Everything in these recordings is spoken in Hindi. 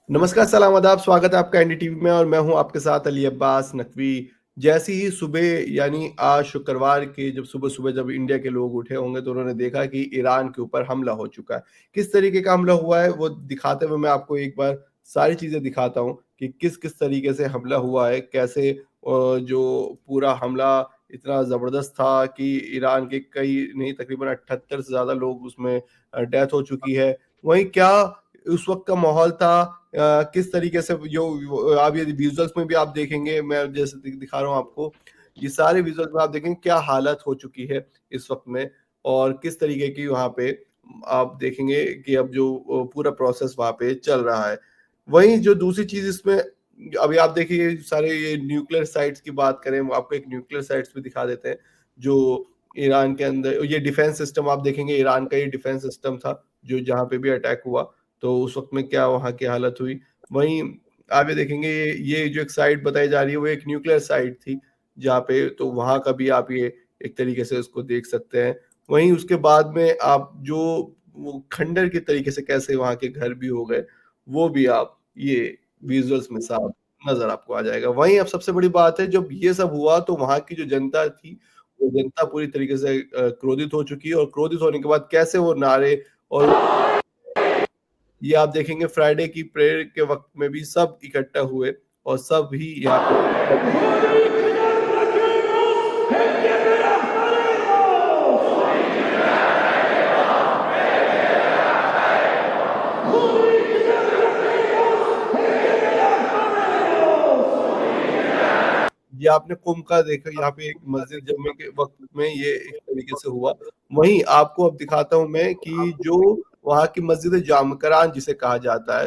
नमस्कार, सलाम आदाब, स्वागत है आपका एनडीटीवी में और मैं हूं आपके साथ अली अब्बास नकवी। जैसी ही सुबह यानी आज शुक्रवार के जब सुबह-सुबह जब इंडिया के लोग उठे होंगे तो उन्होंने देखा कि ईरान के ऊपर हमला हो चुका है। किस तरीके का हमला हुआ है वो दिखाते हुए मैं आपको एक बार सारी चीज़ें दिखाता हूँ कि किस-किस तरीके से हमला हुआ है, कैसे जो पूरा हमला इतना ज़बरदस्त था कि ईरान के कई नहीं तकरीबन 78 से ज़्यादा लोग उसमें डेथ हो चुकी है। वहीं क्या उस वक़्त का माहौल था, किस तरीके से जो आप ये विजुअल्स में भी आप देखेंगे, मैं जैसे दिखा रहा हूँ आपको, ये सारे विजुअल्स में आप देखेंगे क्या हालत हो चुकी है इस वक़्त में और किस तरीके की वहाँ पे आप देखेंगे कि अब जो पूरा प्रोसेस वहाँ पे चल रहा है। वहीं जो दूसरी चीज़ इसमें अभी आप देखिए सारे ये न्यूक्लियर साइट्स की बात करें, वो आपको एक न्यूक्लियर साइट्स भी दिखा देते हैं, जो ईरान के अंदर ये डिफेंस सिस्टम आप देखेंगे, ईरान का ये डिफेंस सिस्टम था, जो जहाँ पे भी अटैक हुआ, तो उस वक़्त में क्या वहाँ की हालत हुई। वहीं आप ये देखेंगे ये जो एक साइट बताई जा रही है वो एक न्यूक्लियर साइट थी, जहाँ पे तो वहाँ का भी आप ये एक तरीके से उसको देख सकते हैं। वहीं उसके बाद में आप जो वो खंडर के तरीके से कैसे वहाँ के घर भी हो गए, वो भी आप ये विजुअल्स में साफ नज़र आपको आ जाएगा। वहीं अब सबसे बड़ी बात है जब ये सब हुआ तो वहाँ की जो जनता थी, वो जनता पूरी तरीके से क्रोधित हो चुकी है और क्रोधित होने के बाद कैसे वो नारे और ये आप देखेंगे फ्राइडे की प्रेयर के वक़्त में भी सब इकट्ठा हुए और सब ही यहाँ पे ये आपने कुंभ का देखा यहाँ पे एक मस्जिद जमने के वक़्त में ये एक तरीके से हुआ। वहीं आपको अब दिखाता हूँ मैं कि जो वहाँ की मस्जिद जामकरान जिसे कहा जाता है।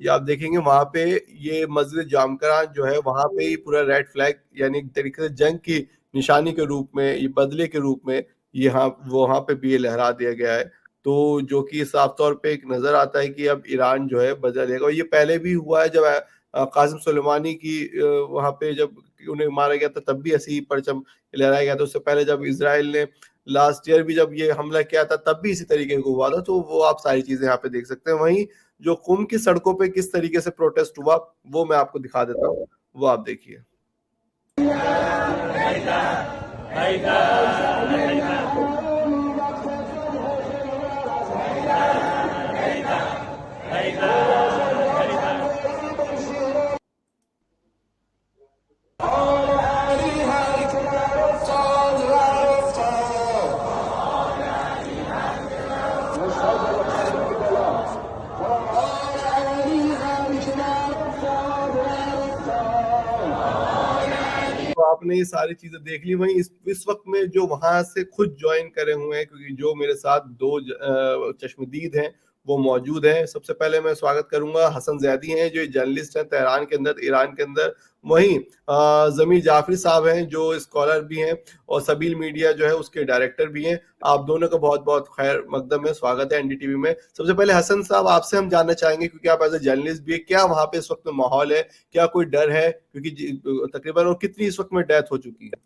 ये आप देखेंगे वहाँ पे ये मस्जिद जामकरान जो है वहाँ पे ही पूरा रेड फ्लैग यानी एक तरीके से जंग की निशानी के रूप में, ये बदले के रूप में यहाँ वहाँ पे भी ये लहरा दिया गया है। तो जो कि साफ तौर पे एक नज़र आता है कि अब ईरान जो है बदला लेगा और ये पहले भी हुआ है जब कासिम सुलेमानी की वहाँ पे जब उन्हें मारा गया था तब भी ऐसे ही परचम लहराया गया था। उससे पहले जब इज़राइल ने लास्ट ईयर भी जब ये हमला किया था तब भी इसी तरीके का हुआ था। तो वो आप सारी चीज़ें यहाँ पे देख सकते हैं। वहीं जो कुंभ की सड़कों पे किस तरीके से प्रोटेस्ट हुआ वो मैं आपको दिखा देता हूँ, वो आप देखिए। तो आपने ये सारी चीजें देख ली। वहीं इस वक्त में जो वहां से खुद ज्वाइन करे हुए हैं, क्योंकि जो मेरे साथ दो चश्मदीद हैं वो मौजूद हैं। सबसे पहले मैं स्वागत करूंगा, हसन जैदी हैं जो जर्नलिस्ट हैं तेहरान के अंदर, ईरान के अंदर। वहीं जमीर जाफरी साहब हैं जो स्कॉलर भी हैं और सबील मीडिया जो है उसके डायरेक्टर भी हैं। आप दोनों का बहुत बहुत खैर मकदम है, स्वागत है एनडीटीवी में। सबसे पहले हसन साहब आपसे हम जानना चाहेंगे, क्योंकि आप एज ए जर्नलिस्ट भी है, क्या वहां पे इस वक्त में माहौल है, क्या कोई डर है, क्योंकि तकरीबन और कितनी इस वक्त में डेथ हो चुकी है?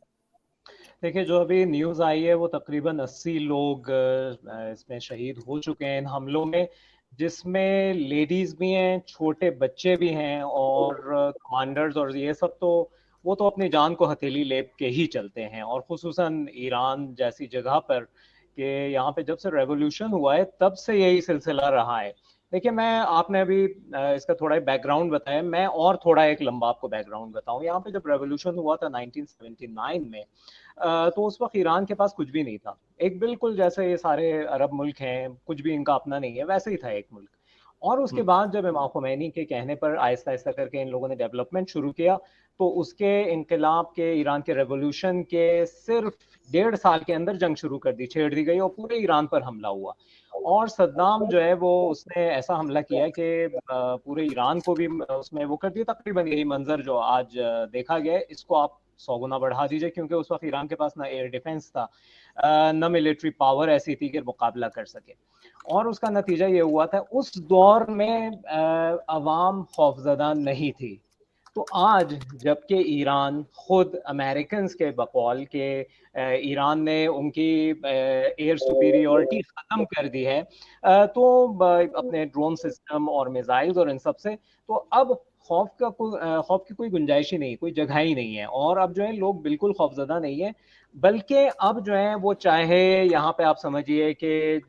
देखिए, जो अभी न्यूज़ आई है वो तकरीबन 80 लोग इसमें शहीद हो चुके हैं इन हमलों में, जिसमें लेडीज भी हैं, छोटे बच्चे भी हैं और कमांडर्स और ये सब तो वो तो अपनी जान को हथेली लेप के ही चलते हैं। और खुसूसन ईरान जैसी जगह पर कि यहाँ पे जब से रेवोल्यूशन हुआ है तब से यही सिलसिला रहा है। देखिए, मैं आपने अभी इसका थोड़ा बैकग्राउंड बताया, मैं और थोड़ा एक लंबा आपको बैकग्राउंड बताऊं। यहाँ पे जब रेवोल्यूशन हुआ था 1979 में, तो उस वक्त ईरान के पास कुछ भी नहीं था। एक बिल्कुल जैसे ये सारे अरब मुल्क हैं, कुछ भी इनका अपना नहीं है, वैसे ही था एक मुल्क। और उसके हम्म, बाद जब इमाम खुमैनी के कहने पर आहिस्ता आहिस्ता करके इन लोगों ने डेवलपमेंट शुरू किया, तो उसके इनकलाब के, ईरान के रेवोल्यूशन के सिर्फ 1.5 साल के अंदर जंग शुरू कर दी, छेड़ दी गई और पूरे ईरान पर हमला हुआ। और सद्दाम जो है वो उसने ऐसा हमला किया कि पूरे ईरान को भी उसमें वो कर दिया। तकरीबन यही मंजर जो आज देखा गया है, इसको आप 100 गुना बढ़ा दीजिए, क्योंकि उस वक्त ईरान के पास ना एयर डिफेंस था, न मिलिट्री पावर ऐसी थी कि मुकाबला कर सके। और उसका नतीजा ये हुआ था, उस दौर में अवाम खौफजदा नहीं थी। तो आज जबकि ईरान खुद अमेरिकन्स के बकौल के ईरान ने उनकी एयर सुपीरियॉरिटी ख़त्म कर दी है, अपने ड्रोन सिस्टम और मिसाइल्स और इन सब से, तो अब खौफ की कोई गुंजाइश ही नहीं, कोई जगह ही नहीं है। और अब जो है लोग बिल्कुल खौफजदा नहीं है, बल्कि अब जो है वो चाहे यहाँ पे आप समझिए कि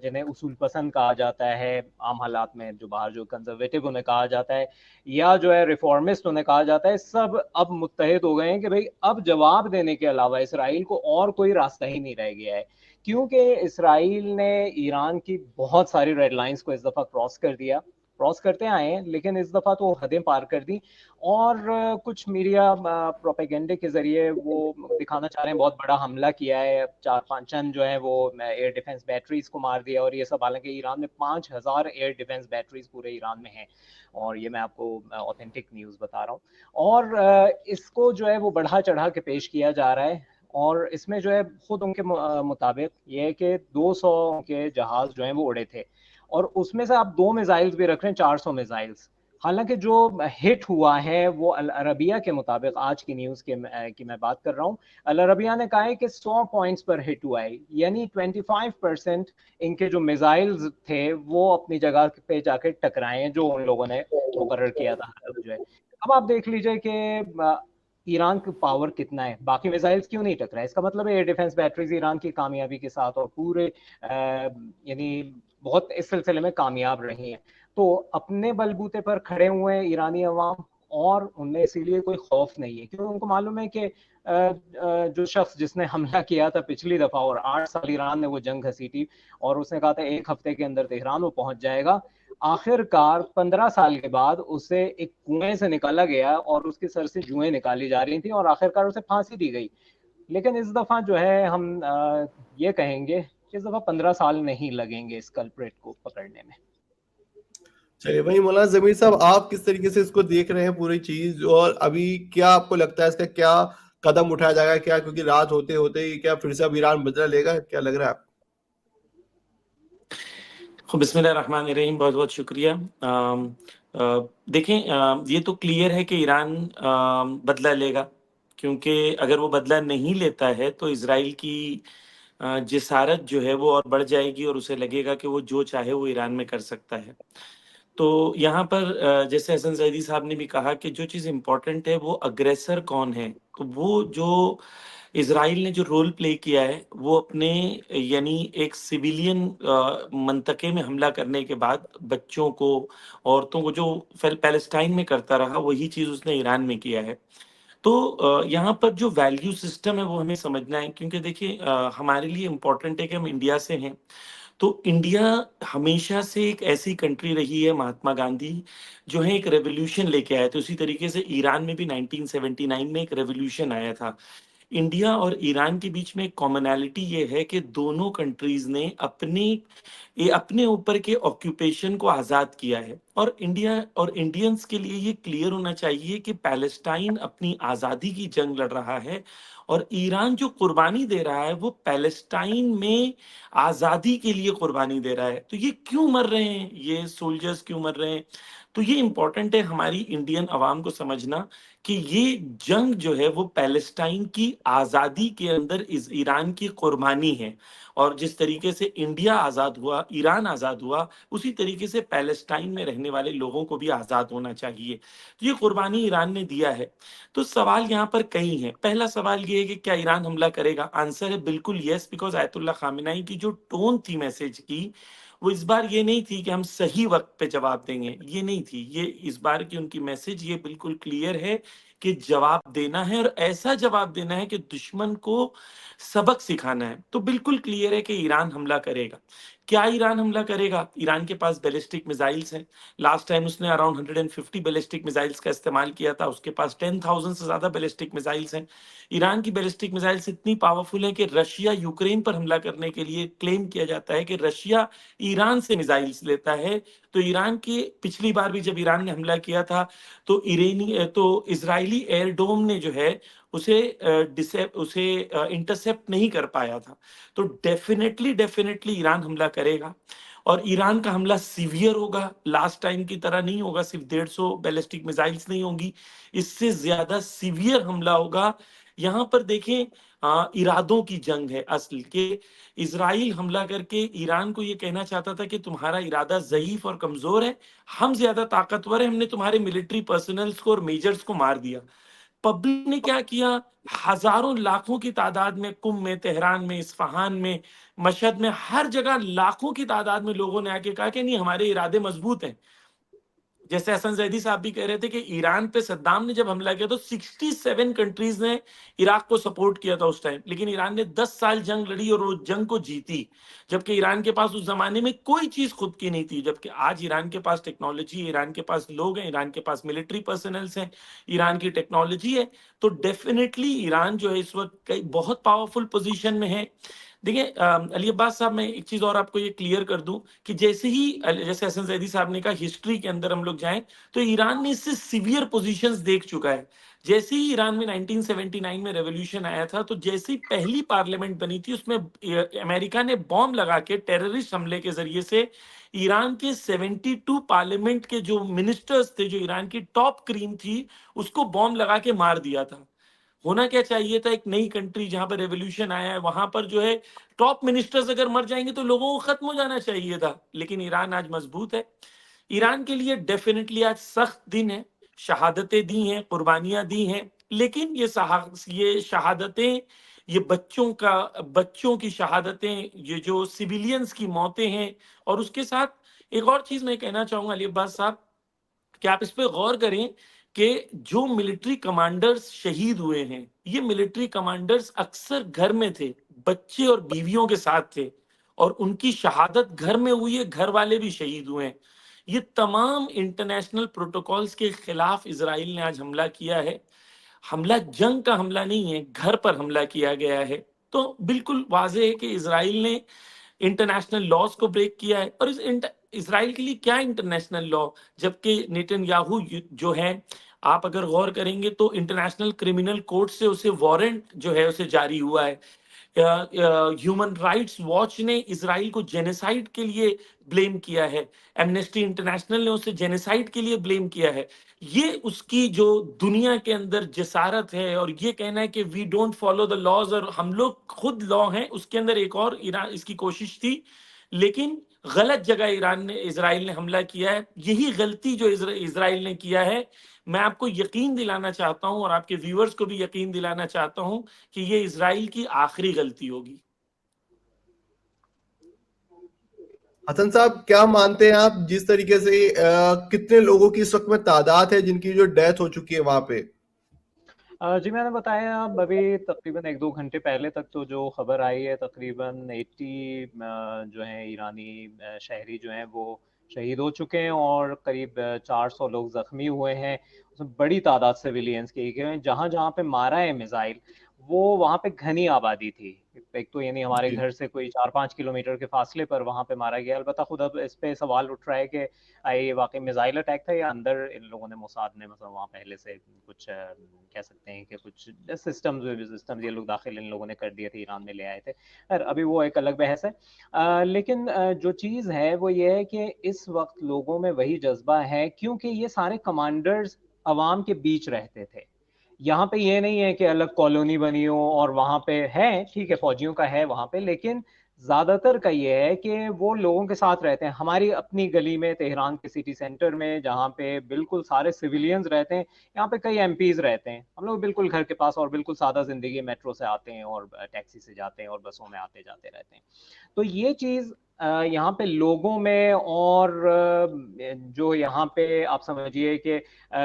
जिन्हें उसूल पसंद कहा जाता है आम हालात में, जो बाहर जो कंजर्वेटिव उन्हें कहा जाता है, या जो है रिफॉर्मिस्ट उन्हें कहा जाता है, सब अब मुत्तहिद हो गए हैं कि भाई अब जवाब देने के अलावा इसराइल को और कोई रास्ता ही नहीं रह गया है। क्योंकि इसराइल ने ईरान की बहुत सारी रेड लाइंस को इस दफ़ा क्रॉस करते आए हैं, लेकिन इस दफ़ा तो हदें पार कर दी। और कुछ मीडिया प्रोपेगेंडे के जरिए वो दिखाना चाह रहे हैं बहुत बड़ा हमला किया है, 4-5 चंद जो है वो एयर डिफेंस बैटरीज को मार दिया और ये सब। हालांकि ईरान में 5000 एयर डिफेंस बैटरीज पूरे ईरान में हैं, और ये मैं आपको ऑथेंटिक न्यूज़ बता रहा हूँ। और इसको जो है वो बढ़ा चढ़ा के पेश किया जा रहा है, और इसमें जो है खुद उनके मुताबिक ये है कि 200 के जहाज जो हैं वो उड़े थे, और उसमें से आप 2 मिसाइल्स भी रख रहे हैं, 400 मिसाइल्स। हालांकि जो हिट हुआ है वो अल अरबिया के मुताबिक, आज की न्यूज़ की मैं बात कर रहा हूँ, अल अरबिया ने कहा है कि 100 पॉइंट्स पर हिट हुआ है, यानी 25% इनके जो मिसाइल्स थे वो अपनी जगह पे जाके टकराए हैं, जो उन लोगों ने मुकर्रर किया था हदफ जो है। अब आप देख लीजिए कि ईरान का पावर कितना है, बाकी मिसाइल्स क्यों नहीं टकराए। इसका मतलब है एयर डिफेंस बैटरीज ईरान की कामयाबी के साथ और पूरे यानी बहुत इस सिलसिले में कामयाब रही हैं। तो अपने बलबूते पर खड़े हुए हैं ईरानी अवाम, और उनमें इसीलिए कोई खौफ नहीं है, क्योंकि उनको मालूम है कि जो शख्स जिसने हमला किया था पिछली दफा और 8 साल ईरान ने वो जंग घसीटी, और उसने कहा था 1 हफ्ते के अंदर तेहरान वो पहुंच जाएगा, आखिरकार 15 साल के बाद उसे एक कुएं से निकाला गया और उसके सर से जुएं निकाली जा रही थी और आखिरकार उसे फांसी दी गई। लेकिन इस दफा जो है हम ये कहेंगे कि इस दफा 15 साल नहीं लगेंगे इस कल्प्रेट को पकड़ने में। चलिए वही मौलाना जमीर साहब, आप किस तरीके से इसको देख रहे हैं पूरी चीज, और अभी क्या आपको लगता है इसका क्या कदम उठाया जाएगा, क्या क्योंकि रात होते होते ही क्या फिर से अब ईरान बदला लेगा, क्या लग रहा है आपको? बिस्मिल्लाहिर्रहमानिर्रहीम, बहुत बहुत शुक्रिया। देखें, ये तो क्लियर है कि ईरान बदला लेगा, क्योंकि अगर वो बदला नहीं लेता है तो इसराइल की जिसारत जो है वो और बढ़ जाएगी और उसे लगेगा कि वो जो चाहे वो ईरान में कर सकता है। तो यहाँ पर जैसे हसन सईदी साहब ने भी कहा कि जो चीज़ इम्पोर्टेंट है वो अग्रेसर कौन है। तो वो जो इजराइल ने जो रोल प्ले किया है वो अपने यानी एक सिविलियन मंतके में हमला करने के बाद बच्चों को, औरतों को जो पैलेस्टाइन में करता रहा, वही चीज़ उसने ईरान में किया है। तो यहाँ पर जो वैल्यू सिस्टम है वो हमें समझना है, क्योंकि देखिए हमारे लिए इम्पोर्टेंट है कि हम इंडिया से हैं। तो इंडिया हमेशा से एक ऐसी कंट्री रही है, महात्मा गांधी जो है एक रेवोल्यूशन लेके आए थे, उसी तरीके से ईरान में भी 1979 में एक रेवोल्यूशन आया था। इंडिया और ईरान के बीच में एक कॉमनैलिटी ये है कि दोनों कंट्रीज ने अपने ऊपर के ऑक्यूपेशन को आज़ाद किया है। और इंडिया और इंडियंस के लिए ये क्लियर होना चाहिए कि पैलेस्टाइन अपनी आज़ादी की जंग लड़ रहा है, और ईरान जो कुर्बानी दे रहा है वो पैलेस्टाइन में आज़ादी के लिए कुर्बानी दे रहा है। तो ये क्यों मर रहे हैं, ये सोल्जर्स क्यों मर रहे हैं, तो ये इंपॉर्टेंट है हमारी इंडियन अवाम को समझना कि ये जंग जो है वो पैलेस्टाइन की आज़ादी के अंदर इस ईरान की कुर्बानी है। और जिस तरीके से इंडिया आज़ाद हुआ, ईरान आज़ाद हुआ, उसी तरीके से पैलेस्टाइन में रहने वाले लोगों को भी आज़ाद होना चाहिए। तो ये कुर्बानी ईरान ने दिया है। तो सवाल यहाँ पर कई हैं। पहला सवाल ये है कि क्या ईरान हमला करेगा? आंसर है बिल्कुल यस, बिकॉज आयतुल्ला खामेनेई की जो टोन थी मैसेज की, वो इस बार ये नहीं थी कि हम सही वक्त पे जवाब देंगे, ये नहीं थी। ये इस बार की उनकी मैसेज ये बिल्कुल क्लियर है कि जवाब देना है, और ऐसा जवाब देना है कि दुश्मन को सबक सिखाना है। तो बिल्कुल क्लियर है कि ईरान हमला करेगा। क्या ईरान हमला करेगा? ईरान के पास बैलिस्टिक मिसाइल्स हैं। लास्ट टाइम उसने अराउंड 150 बैलिस्टिक मिसाइल्स का इस्तेमाल किया था, उसके पास 10,000 से ज्यादा बैलिस्टिक मिसाइल्स हैं। ईरान की बैलिस्टिक मिसाइल्स इतनी पावरफुल है कि रशिया यूक्रेन पर हमला करने के लिए क्लेम किया जाता है कि रशिया ईरान से मिसाइल्स लेता है। तो ईरान की पिछली बार भी जब ईरान ने हमला किया था तो इजरायली एयरडोम ने जो है उसे इंटरसेप्ट नहीं कर पाया था। तो डेफिनेटली डेफिनेटली ईरान हमला करेगा। और ईरान का हमला सीवियर होगा, लास्ट टाइम की तरह नहीं होगा, सिर्फ 150 बैलिस्टिक मिसाइल्स नहीं होंगी, इससे ज्यादा सीवियर हमला होगा। यहाँ पर देखें, इरादों की जंग है असल के। इजराइल हमला करके ईरान को ये कहना चाहता था कि तुम्हारा इरादा ज़ईफ और कमजोर है, हम ज्यादा ताकतवर है, हमने तुम्हारे मिलिट्री पर्सनल्स को और मेजर्स को मार दिया। पब्लिक ने क्या किया, हजारों लाखों की तादाद में कुम में, तेहरान में, इस्फहान में, मशहद में, हर जगह लाखों की तादाद में लोगों ने आके कहा कि नहीं, हमारे इरादे मजबूत हैं। जैसे हसन जैदी साहब भी कह रहे थे कि ईरान पे सद्दाम ने जब हमला किया तो 67 कंट्रीज ने इराक को सपोर्ट किया था उस टाइम, लेकिन ईरान ने 10 साल जंग लड़ी और वो जंग को जीती, जबकि ईरान के पास उस जमाने में कोई चीज खुद की नहीं थी। जबकि आज ईरान के पास टेक्नोलॉजी, ईरान के पास लोग हैं, ईरान के पास मिलिट्री पर्सनल्स हैं, ईरान की टेक्नोलॉजी है। तो डेफिनेटली ईरान जो है इस वक्त कई बहुत पावरफुल पोजीशन में है। देखिए अली अब्बास साहब, मैं एक चीज और आपको ये क्लियर कर दूं कि जैसे हसन जैदी साहब ने कहा, हिस्ट्री के अंदर हम लोग जाएं तो ईरान ने इससे सीवियर पोजीशंस देख चुका है। जैसे ही ईरान में 1979 में रेवोल्यूशन आया था, तो जैसे ही पहली पार्लियामेंट बनी थी, उसमें अमेरिका ने बॉम्ब लगा के टेररिस्ट हमले के जरिए से ईरान के 72 पार्लियामेंट के जो मिनिस्टर्स थे, जो ईरान की टॉप क्रीम थी, उसको बॉम्ब लगा के मार दिया था। होना क्या चाहिए था, एक नई कंट्री जहां पर रेवोल्यूशन आया है, वहां पर जो है टॉप मिनिस्टर्स अगर मर जाएंगे तो लोगों को खत्म हो जाना चाहिए था। लेकिन ईरान आज मजबूत है। ईरान के लिए डेफिनेटली आज सख्त दिन है, शहादतें दी हैं, कुर्बानियां दी हैं, लेकिन ये शहादतें, ये बच्चों की शहादतें, ये जो सिविलियंस की मौतें हैं। और उसके साथ एक और चीज मैं कहना चाहूंगा अली अब्बास साहब, कि आप इस पे गौर करें कि जो मिलिट्री कमांडर्स शहीद हुए हैं, ये मिलिट्री कमांडर्स अक्सर घर में थे, बच्चे और बीवियों के साथ थे, और उनकी शहादत घर में हुई है, घर वाले भी शहीद हुए हैं। ये तमाम इंटरनेशनल प्रोटोकॉल्स के खिलाफ इसराइल ने आज हमला किया है। हमला जंग का हमला नहीं है, घर पर हमला किया गया है। तो बिल्कुल वाजह है कि इसराइल ने इंटरनेशनल लॉज को ब्रेक किया है। और इसराइल के लिए क्या इंटरनेशनल लॉ, जबकि नेतन्याहू जो है, आप अगर गौर करेंगे तो इंटरनेशनल क्रिमिनल कोर्ट से उसे वारंट जो है उसे जारी हुआ है। ह्यूमन राइट्स वॉच ने इसराइल को जेनेसाइड के लिए ब्लेम किया है, एमनेस्टी इंटरनेशनल ने उसे जेनेसाइड के लिए ब्लेम किया है। ये उसकी जो दुनिया के अंदर जसारत है, और ये कहना है कि we don't follow the laws और हम लोग खुद लॉ हैं, उसके अंदर एक और ईरान इसकी कोशिश थी। लेकिन गलत जगह इसराइल ने हमला किया है। यही गलती जो इसराइल ने किया है, मैं आपको यकीन दिलाना चाहता हूं और आपके व्यूअर्स को भी यकीन दिलाना चाहता हूं कि ये इसराइल की आखिरी गलती होगी। हसन साहब, क्या मानते हैं आप, जिस तरीके से कितने लोगों की इस वक्त में तादाद है जिनकी जो डेथ हो चुकी है वहां पे? जी मैंने बताया, अब अभी तकरीबन 1-2 घंटे पहले तक तो जो खबर आई है, तकरीबन 80 जो हैं ईरानी शहरी जो हैं वो शहीद हो चुके हैं, और करीब 400 लोग जख्मी हुए हैं। उसमें बड़ी तादाद सिविलियंस की गए हैं। जहाँ जहाँ पे मारा है मिसाइल, वो वहाँ पे घनी आबादी थी। एक तो यानी हमारे जी। घर से कोई 4-5 किलोमीटर के फासले पर वहाँ पे मारा गया। अलबत्ता खुद अब इस पे सवाल उठ रहा है कि ये वाकई मिसाइल अटैक था या अंदर इन लोगों ने, मोसाद ने मतलब वहाँ पहले से कुछ कह सकते हैं कि कुछ सिस्टम ये लोग दाखिल इन लोगों ने कर दिए थे, ईरान में ले आए थे। खैर अभी वो एक अलग बहस है। लेकिन जो चीज़ है वो ये है कि इस वक्त लोगों में वही जज्बा है, क्योंकि ये सारे कमांडर्स अवाम के बीच रहते थे। यहाँ पे ये नहीं है कि अलग कॉलोनी बनी हो, और वहां पे है, ठीक है, फौजियों का है वहां पे, लेकिन ज्यादातर का ये है कि वो लोगों के साथ रहते हैं। हमारी अपनी गली में, तेहरान के सिटी सेंटर में, जहाँ पे बिल्कुल सारे सिविलियंस रहते हैं, यहाँ पे कई एमपीज रहते हैं। हम लोग बिल्कुल घर के पास, और बिल्कुल सादा जिंदगी, मेट्रो से आते हैं और टैक्सी से जाते हैं और बसों में आते जाते रहते हैं। तो ये चीज यहाँ पे लोगों में, और जो यहाँ पे आप समझिए कि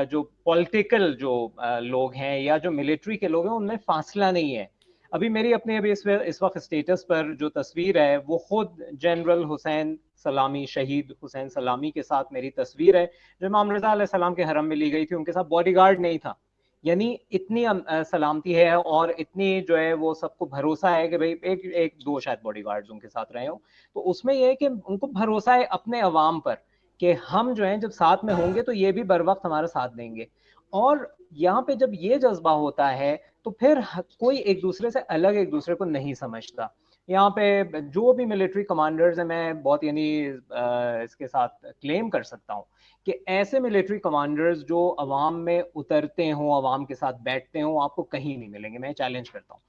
जो पॉलिटिकल जो लोग हैं या जो मिलिट्री के लोग हैं, उनमें फासला नहीं है। अभी मेरी अपने अभी इस वक्त स्टेटस पर जो तस्वीर है, वो खुद जनरल हुसैन सलामी, शहीद हुसैन सलामी के साथ मेरी तस्वीर है, जो इमाम रजा अलैहि सलाम के हरम में ली गई थी। उनके साथ बॉडीगार्ड नहीं था। यानी इतनी सलामती है, और इतनी जो है वो सबको भरोसा है कि भाई एक एक दो शायद बॉडीगार्ड्स उनके साथ रहे हो, तो उसमें यह है कि उनको भरोसा है अपने अवाम पर कि हम जो हैं जब साथ में होंगे तो ये भी बर वक्त हमारा साथ देंगे। और यहाँ पे जब ये जज्बा होता है, तो फिर कोई एक दूसरे से अलग एक दूसरे को नहीं समझता। यहाँ पे जो भी मिलिट्री कमांडर्स हैं, मैं बहुत इसके साथ क्लेम कर सकता हूँ कि ऐसे मिलिट्री कमांडर्स जो अवाम में उतरते हों, अवाम के साथ बैठते हों, आपको कहीं नहीं मिलेंगे, मैं चैलेंज करता हूँ।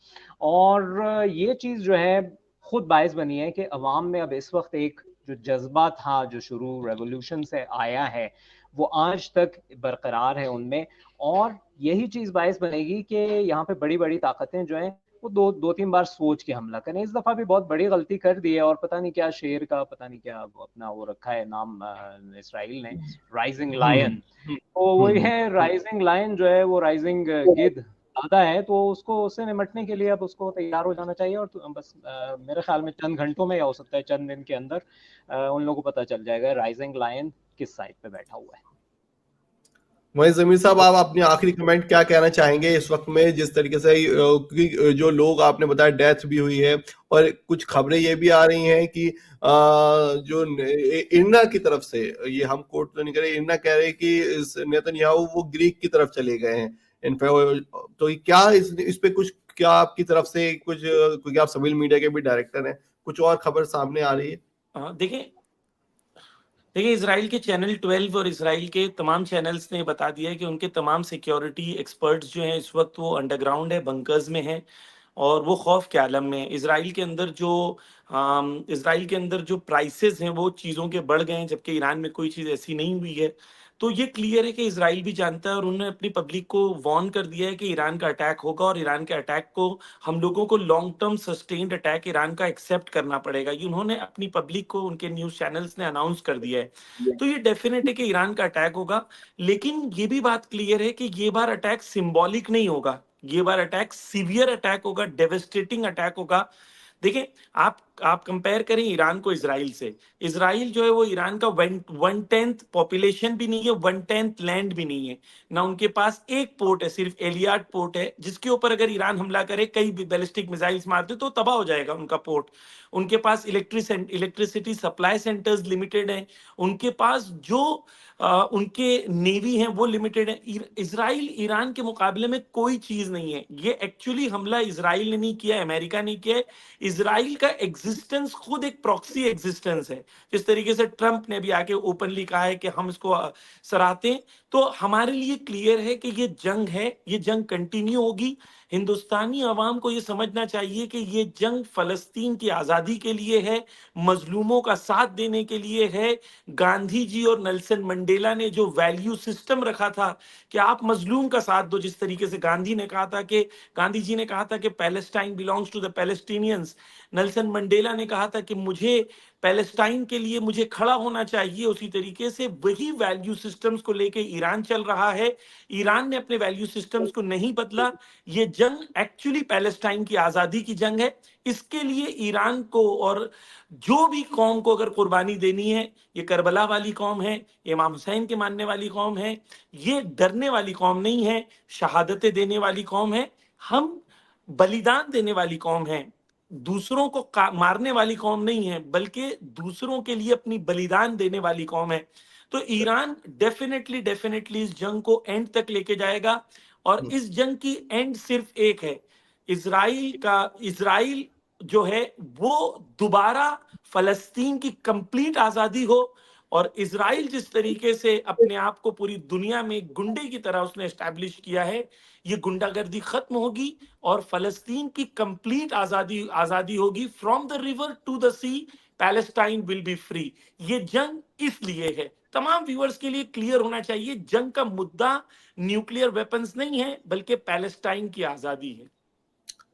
और ये चीज़ जो है खुद बायस बनी है कि अवाम में अब इस वक्त एक जो जज्बा था जो शुरू रेवोल्यूशन से आया है वो आज तक बरकरार है उनमें। और यही चीज़ बायस बनेगी कि यहाँ पे बड़ी बड़ी ताकतें जो हैं वो दो तीन बार सोच के हमला करें। इस दफा भी बहुत बड़ी गलती कर दी है, और पता नहीं क्या शेर का, पता नहीं क्या अपना वो रखा है नाम इसराइल ने, राइजिंग लायन। तो वही हम्म। है, राइजिंग लायन जो है वो राइजिंग गिद्ध ज्यादा है, तो उसको उससे निपटने के लिए अब उसको तैयार हो जाना चाहिए। और बस मेरे ख्याल में चंद घंटों में, या हो सकता है चंद दिन के अंदर, उन लोगों को पता चल जाएगा राइजिंग लायन किस साइड पे बैठा हुआ है। वही जमीर साहब, आप अपनी आखिरी कमेंट क्या कहना चाहेंगे इस वक्त में, जिस तरीके से क्योंकि जो लोग आपने बताया डेथ भी हुई है, और कुछ खबरें ये भी आ रही हैं कि जो इरना की तरफ से, ये हम कोट तो नहीं करें, इरना कह रहे हैं कि नेतन्याहू वो ग्रीक की तरफ चले गए हैं इनफैक्ट। तो क्या इस पे कुछ, क्या आपकी तरफ से कुछ, क्योंकि आप सिविल मीडिया के भी डायरेक्टर हैं, कुछ और खबर सामने आ रही है? देखिए देखिए, इसराइल के चैनल 12 और इसराइल के तमाम चैनल्स ने बता दिया है कि उनके तमाम सिक्योरिटी एक्सपर्ट्स जो हैं इस वक्त वो अंडरग्राउंड है, बंकर्स में हैं, और वो खौफ के आलम में है। इसराइल के अंदर जो प्राइसेस हैं वो चीज़ों के बढ़ गए हैं, जबकि ईरान में कोई चीज़ ऐसी नहीं हुई है। तो ये क्लियर है कि इसराइल भी जानता है, और उन्होंने अपनी पब्लिक को वार्न कर दिया है कि ईरान का अटैक होगा, और ईरान के अटैक को हम लोगों को long term sustained attack Iran का एक्सेप्ट करना पड़ेगा। ये उन्होंने अपनी पब्लिक को, उनके न्यूज़ चैनल्स ने अनाउंस कर दिया है। तो ये डेफिनेट है कि ईरान का अटैक होगा, लेकिन ये भी बात क्लियर है कि ये बार अटैक सिंबॉलिक नहीं होगा, ये बार अटैक सीवियर अटैक होगा, डेवेस्टेटिंग अटैक होगा। देखिए, आप कंपेयर करें ईरान को इसराइल से, इसराइल जो है वो ईरान का 1/10 पॉपुलेशन भी नहीं है, 1/10 लैंड भी नहीं है ना, उनके पास एक पोर्ट है, सिर्फ एलियाड पोर्ट है, जिसके ऊपर अगर ईरान हमला करे, कई बैलिस्टिक मिसाइल्स मारते तो तबाह हो जाएगा उनका पोर्ट। उनके पास इलेक्ट्रिसिटी सप्लाई सेंटर्स लिमिटेड हैं, उनके पास जो उनके नेवी हैं वो लिमिटेड है। इसराइल ईरान के मुकाबले में कोई चीज नहीं है। ये एक्चुअली हमला इसराइल ने नहीं किया, अमेरिका ने किया है। इसराइल का एग्जिस्टेंस खुद एक प्रॉक्सी एग्जिस्टेंस है। जिस तरीके से ट्रंप ने भी आके ओपनली कहा है कि हम इसको सराहते हैं, तो हमारे लिए क्लियर है कि ये जंग है, ये जंग कंटिन्यू होगी। हिंदुस्तानी अवाम को ये समझना चाहिए कि ये जंग फलस्तीन की आजादी के लिए है, मजलूमों का साथ देने के लिए है। गांधी जी और नेल्सन मंडेला ने जो वैल्यू सिस्टम रखा था कि आप मजलूम का साथ दो, जिस तरीके से गांधी जी ने कहा था कि Palestine belongs to the Palestinians, Nelson Mandela ने कहा था कि मुझे पैलेस्टाइन के लिए मुझे खड़ा होना चाहिए, उसी तरीके से वही वैल्यू सिस्टम्स को लेके ईरान चल रहा है। ईरान ने अपने वैल्यू सिस्टम्स को नहीं बदला। ये जंग एक्चुअली पैलेस्टाइन की आजादी की जंग है। इसके लिए ईरान को और जो भी कौम को अगर कुर्बानी देनी है, ये करबला वाली कौम है, ये इमाम हुसैन के मानने वाली कौम है, ये डरने वाली कौम नहीं है, शहादतें देने वाली कौम है, हम बलिदान देने वाली कौम है, दूसरों को मारने वाली कौम नहीं है, बल्कि दूसरों के लिए अपनी बलिदान देने वाली कौम है। तो ईरान डेफिनेटली डेफिनेटली इस जंग को एंड तक लेके जाएगा, और इस जंग की एंड सिर्फ एक है, इसराइल जो है वो दोबारा फलस्तीन की कंप्लीट आजादी हो। और इसराइल जिस तरीके से अपने आप को पूरी दुनिया में गुंडे की तरह उसने एस्टैब्लिश किया है, ये गुंडागर्दी खत्म होगी और फलस्तीन की कंप्लीट आजादी आजादी होगी। From the river to the sea, Palestine will be free. ये जंग इसलिए है, तमाम व्यूअर्स के लिए क्लियर होना चाहिए, जंग का मुद्दा न्यूक्लियर वेपन्स नहीं है, बल्कि पैलेस्टाइन की आजादी है।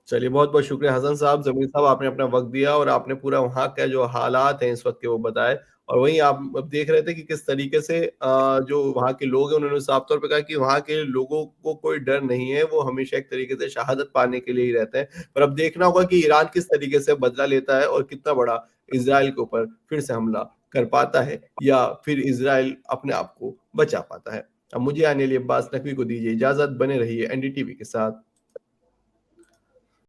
चलिए, बहुत बहुत शुक्रिया हसन साहब, जमीर साहब, आपने अपना वक्त दिया और आपने पूरा वहाँ का जो हालात हैं इस वक्त के वो बताए। और वहीं आप अब देख रहे थे कि किस तरीके से जो वहाँ के लोग हैं उन्होंने साफ तौर पे कहा कि वहाँ के लोगों को कोई डर नहीं है, वो हमेशा एक तरीके से शहादत पाने के लिए ही रहते हैं। पर अब देखना होगा कि ईरान किस तरीके से बदला लेता है और कितना बड़ा इसराइल के ऊपर फिर से हमला कर पाता है, या फिर इसराइल अपने आप को बचा पाता है। अब मुझे आने लिए अब्बास नकवी को दीजिए इजाजत, बने रहिए एनडीटीवी के साथ।